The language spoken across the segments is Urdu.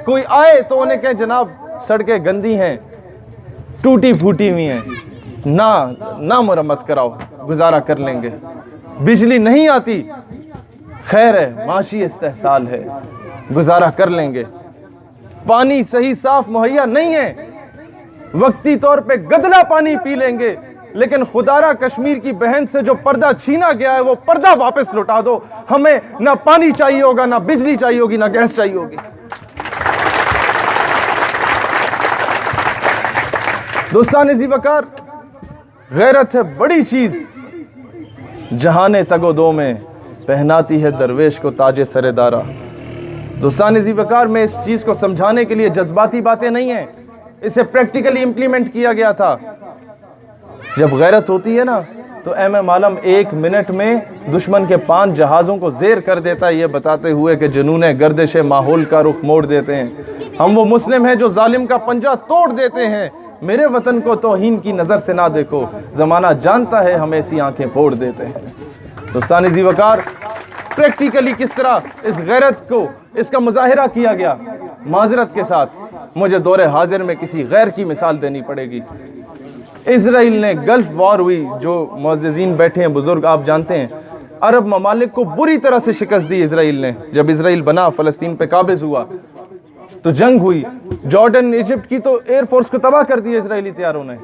کوئی آئے تو انہیں کہیں جناب سڑکیں گندی ہیں، ٹوٹی پھوٹی ہوئی ہیں، نہ مرمت کراؤ، گزارا کر لیں گے۔ بجلی نہیں آتی، خیر ہے، معاشی استحصال ہے، گزارا کر لیں گے۔ پانی صحیح صاف مہیا نہیں ہے، وقتی طور پہ گدلا پانی پی لیں گے، لیکن خدارہ کشمیر کی بہن سے جو پردہ چھینا گیا ہے وہ پردہ واپس لوٹا دو۔ ہمیں نہ پانی چاہیے ہوگا، نہ بجلی چاہیے ہوگی، نہ گیس چاہیے ہوگی۔ دوستان ذی وقار، غیرت ہے بڑی چیز، جہان تگ و دو میں پہناتی ہے درویش کو تاج سر دارا۔ دوستان ذی وقار، میں اس چیز کو سمجھانے کے لیے جذباتی باتیں نہیں ہیں، اسے پریکٹیکلی امپلیمنٹ کیا گیا تھا۔ جب غیرت ہوتی ہے نا تو ایم عالم 1 منٹ میں دشمن کے 5 جہازوں کو زیر کر دیتا ہے، یہ بتاتے ہوئے کہ جنون گردش ماحول کا رخ موڑ دیتے ہیں۔ ہم وہ مسلم ہیں جو ظالم کا پنجہ توڑ دیتے ہیں۔ میرے وطن کو توہین کی نظر سے نہ دیکھو، زمانہ جانتا ہے ہم ایسی آنکھیں پھوڑ دیتے ہیں۔ دوستان ذی وقار، پریکٹیکلی کس طرح اس غیرت کو، اس کا مظاہرہ کیا گیا، معذرت کے ساتھ مجھے دور حاضر میں کسی غیر کی مثال دینی پڑے گی۔ اسرائیل نے گلف وار ہوئی، جو معززین بیٹھے ہیں بزرگ آپ جانتے ہیں، عرب ممالک کو بری طرح سے شکست دی اسرائیل نے۔ جب اسرائیل بنا، فلسطین پہ قابض ہوا تو جنگ ہوئی، جارڈن ایجپٹ کی تو ایئر فورس کو تباہ کر دیا اسرائیلی طیاروں نے۔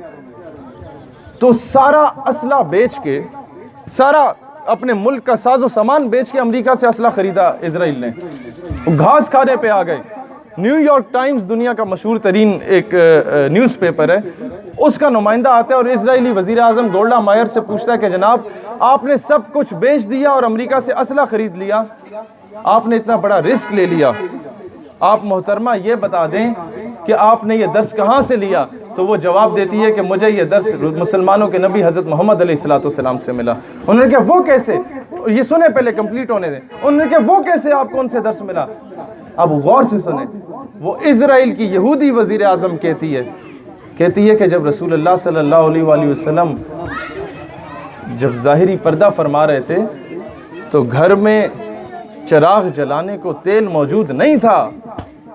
تو سارا اسلحہ بیچ کے، سارا اپنے ملک کا ساز و سامان بیچ کے امریکہ سے اسلحہ خریدا اسرائیل نے۔ گھاس کھانے پہ آ گئے۔ نیو یارک ٹائمز دنیا کا مشہور ترین ایک نیوز پیپر ہے، اس کا نمائندہ آتا ہے اور اسرائیلی وزیر اعظم گولڈا مائر سے پوچھتا ہے کہ جناب آپ نے سب کچھ بیچ دیا اور امریکہ سے اسلحہ خرید لیا، آپ نے اتنا بڑا رسک لے لیا، آپ محترمہ یہ بتا دیں کہ آپ نے یہ درس کہاں سے لیا؟ تو وہ جواب دیتی ہے کہ مجھے یہ درس مسلمانوں کے نبی حضرت محمد علیہ السلام سے ملا۔ انہوں نے کہا وہ کیسے؟ یہ سنیں، پہلے کمپلیٹ ہونے دیں۔ انہوں نے کہا وہ کیسے، آپ کو ان سے درس ملا؟ اب غور سے سنیں، وہ اسرائیل کی یہودی وزیر اعظم کہتی ہے کہ جب رسول اللہ صلی اللہ علیہ وآلہ وسلم جب ظاہری پردہ فرما رہے تھے تو گھر میں چراغ جلانے کو تیل موجود نہیں تھا،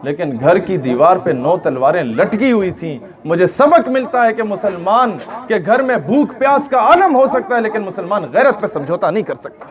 لیکن گھر کی دیوار پہ 9 تلواریں لٹکی ہوئی تھیں۔ مجھے سبق ملتا ہے کہ مسلمان کے گھر میں بھوک پیاس کا عالم ہو سکتا ہے، لیکن مسلمان غیرت پہ سمجھوتا نہیں کر سکتا۔